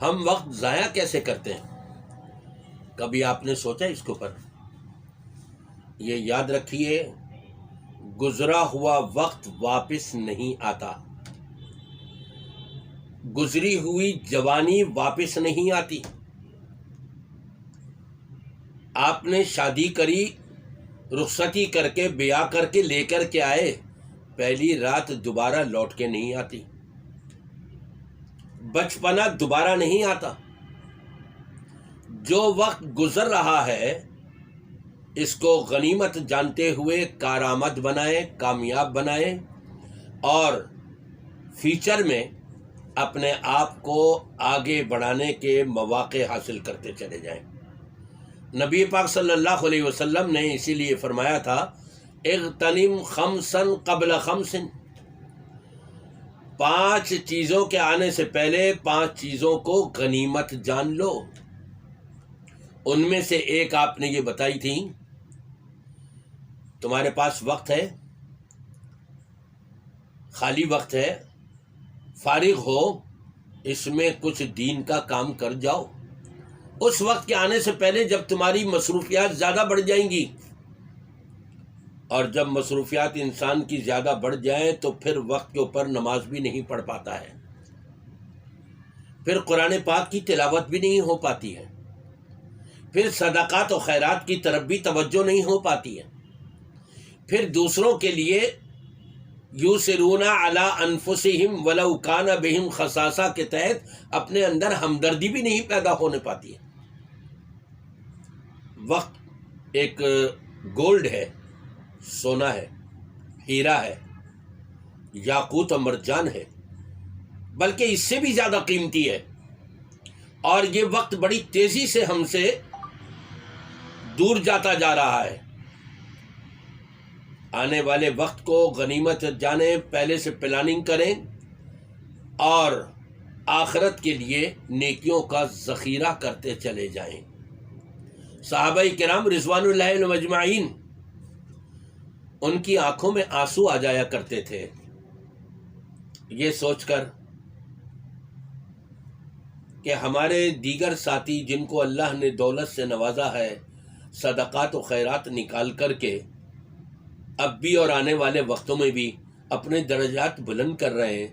ہم وقت ضائع کیسے کرتے ہیں؟ کبھی آپ نے سوچا اس کے اوپر؟ یہ یاد رکھیے، گزرا ہوا وقت واپس نہیں آتا، گزری ہوئی جوانی واپس نہیں آتی۔ آپ نے شادی کری، رخصتی کر کے بیاہ کر کے لے کر کے آئے، پہلی رات دوبارہ لوٹ کے نہیں آتی، بچپنا دوبارہ نہیں آتا۔ جو وقت گزر رہا ہے اس کو غنیمت جانتے ہوئے کارآمد بنائیں، کامیاب بنائیں، اور فیوچر میں اپنے آپ کو آگے بڑھانے کے مواقع حاصل کرتے چلے جائیں۔ نبی پاک صلی اللہ علیہ وسلم نے اسی لیے فرمایا تھا، اغتنم خمسا قبل خمس، 5 چیزوں کے آنے سے پہلے 5 چیزوں کو غنیمت جان لو۔ ان میں سے ایک آپ نے یہ بتائی تھی، تمہارے پاس وقت ہے، خالی وقت ہے، فارغ ہو، اس میں کچھ دین کا کام کر جاؤ۔ اس وقت کے آنے سے پہلے جب تمہاری مصروفیات زیادہ بڑھ جائیں گی، اور جب مصروفیات انسان کی زیادہ بڑھ جائیں تو پھر وقت کے اوپر نماز بھی نہیں پڑھ پاتا ہے، پھر قرآن پاک کی تلاوت بھی نہیں ہو پاتی ہے، پھر صدقات و خیرات کی طرف بھی توجہ نہیں ہو پاتی ہے، پھر دوسروں کے لیے یوسرون علی انفسہم ولو کان بہم خصاصہ کے تحت اپنے اندر ہمدردی بھی نہیں پیدا ہونے پاتی ہے۔ وقت ایک گولڈ ہے، سونا ہے، ہیرا ہے، یاقوت و مرجان ہے، بلکہ اس سے بھی زیادہ قیمتی ہے، اور یہ وقت بڑی تیزی سے ہم سے دور جاتا جا رہا ہے۔ آنے والے وقت کو غنیمت جانیں، پہلے سے پلاننگ کریں، اور آخرت کے لیے نیکیوں کا ذخیرہ کرتے چلے جائیں۔ صحابہ کرام رضوان اللہ علیہم اجمعین، ان کی آنکھوں میں آنسو آ جایا کرتے تھے یہ سوچ کر کہ ہمارے دیگر ساتھی جن کو اللہ نے دولت سے نوازا ہے، صدقات و خیرات نکال کر کے اب بھی اور آنے والے وقتوں میں بھی اپنے درجات بلند کر رہے ہیں،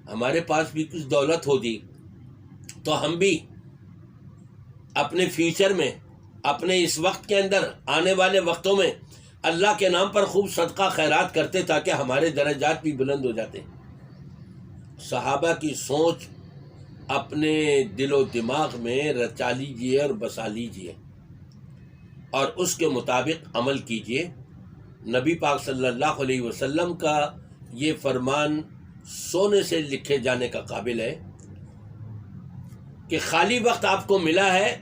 ہمارے پاس بھی کچھ دولت ہوگی تو ہم بھی اپنے فیوچر میں، اپنے اس وقت کے اندر، آنے والے وقتوں میں اللہ کے نام پر خوب صدقہ خیرات کرتے تاکہ ہمارے درجات بھی بلند ہو جاتے۔ صحابہ کی سوچ اپنے دل و دماغ میں رچا لیجئے اور بسا لیجئے، اور اس کے مطابق عمل کیجئے۔ نبی پاک صلی اللہ علیہ وسلم کا یہ فرمان سونے سے لکھے جانے کا قابل ہے کہ خالی وقت آپ کو ملا ہے،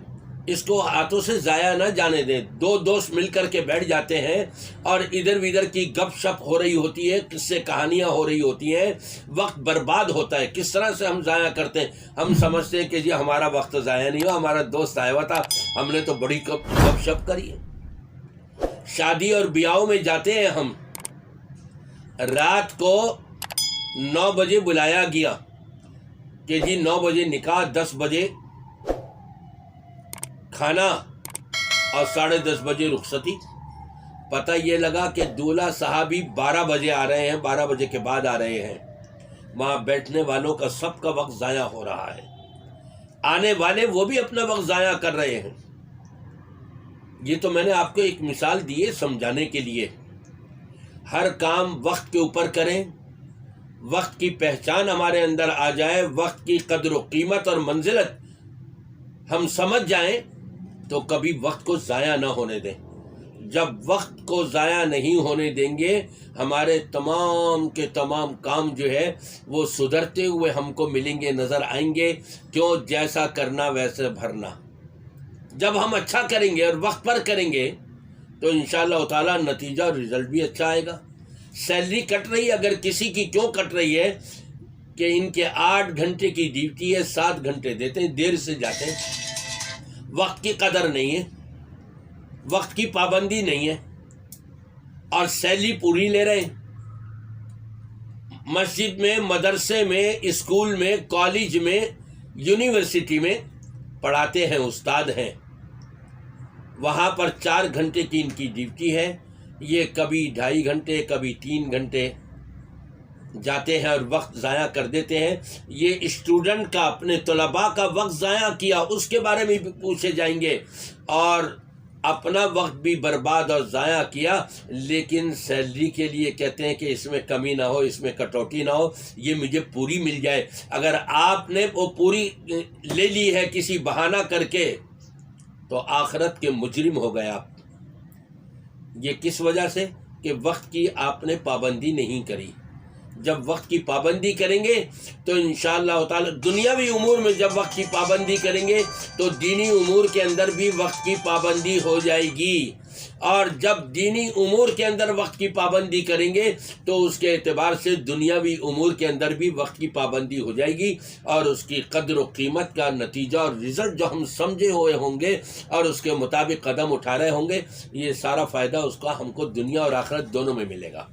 اس کو ہاتھوں سے ضائع نہ جانے دیں۔ 2 دوست مل کر کے بیٹھ جاتے ہیں اور ادھر ادھر کی گپ شپ ہو رہی ہوتی ہے، قصے کہانیاں ہو رہی ہوتی ہیں، وقت برباد ہوتا ہے۔ کس طرح سے ہم ضائع کرتے ہیں؟ ہم سمجھتے ہیں کہ جی ہمارا وقت ضائع نہیں ہوا، ہمارا دوست آیا ہوا تھا، ہم نے تو بڑی گپ شپ کری ہے۔ شادی اور بیاہوں میں جاتے ہیں ہم، رات کو 9 بجے بلایا گیا کہ جی 9 بجے نکاح، 10 بجے کھانا اور 10:30 بجے رخصتی۔ پتہ یہ لگا کہ دولہا صاحب ہی 12 بجے آ رہے ہیں، 12 بجے کے بعد آ رہے ہیں۔ وہاں بیٹھنے والوں کا سب کا وقت ضائع ہو رہا ہے، آنے والے وہ بھی اپنا وقت ضائع کر رہے ہیں۔ یہ تو میں نے آپ کو ایک مثال دی ہے سمجھانے کے لیے۔ ہر کام وقت کے اوپر کریں، وقت کی پہچان ہمارے اندر آ جائے، وقت کی قدر و قیمت اور منزلت ہم سمجھ جائیں تو کبھی وقت کو ضائع نہ ہونے دیں۔ جب وقت کو ضائع نہیں ہونے دیں گے، ہمارے تمام کے تمام کام جو ہے وہ سدھرتے ہوئے ہم کو ملیں گے، نظر آئیں گے۔ کیوں؟ جیسا کرنا ویسے بھرنا۔ جب ہم اچھا کریں گے اور وقت پر کریں گے تو انشاءاللہ تعالیٰ نتیجہ اور رزلٹ بھی اچھا آئے گا۔ سیلری کٹ رہی ہے، اگر کسی کی کیوں کٹ رہی ہے کہ ان کے 8 گھنٹے کی ڈیوٹی ہے، 7 گھنٹے دیتے ہیں، دیر سے جاتے ہیں، وقت کی قدر نہیں ہے، وقت کی پابندی نہیں ہے، اور سیلری پوری لے رہے ہیں۔ مسجد میں، مدرسے میں، اسکول میں، کالج میں یونیورسٹی میں پڑھاتے ہیں، استاد ہیں، وہاں پر 4 گھنٹے کی ان کی ڈیوٹی ہے، یہ کبھی 2.5 گھنٹے کبھی 3 گھنٹے جاتے ہیں اور وقت ضائع کر دیتے ہیں۔ یہ اسٹوڈنٹ کا، اپنے طلباء کا وقت ضائع کیا، اس کے بارے میں بھی پوچھے جائیں گے، اور اپنا وقت بھی برباد اور ضائع کیا، لیکن سیلری کے لیے کہتے ہیں کہ اس میں کمی نہ ہو، اس میں کٹوتی نہ ہو، یہ مجھے پوری مل جائے۔ اگر آپ نے وہ پوری لے لی ہے کسی بہانہ کر کے تو آخرت کے مجرم ہو گئے آپ۔ یہ کس وجہ سے؟ کہ وقت کی آپ نے پابندی نہیں کری۔ جب وقت کی پابندی کریں گے تو انشاءاللہ تعالی دنیاوی امور میں جب وقت کی پابندی کریں گے تو دینی امور کے اندر بھی وقت کی پابندی ہو جائے گی، اور جب دینی امور کے اندر وقت کی پابندی کریں گے تو اس کے اعتبار سے دنیاوی امور کے اندر بھی وقت کی پابندی ہو جائے گی، اور اس کی قدر و قیمت کا نتیجہ اور رزلٹ جو ہم سمجھے ہوئے ہوں گے اور اس کے مطابق قدم اٹھا رہے ہوں گے، یہ سارا فائدہ اس کا ہم کو دنیا اور آخرت دونوں میں ملے گا۔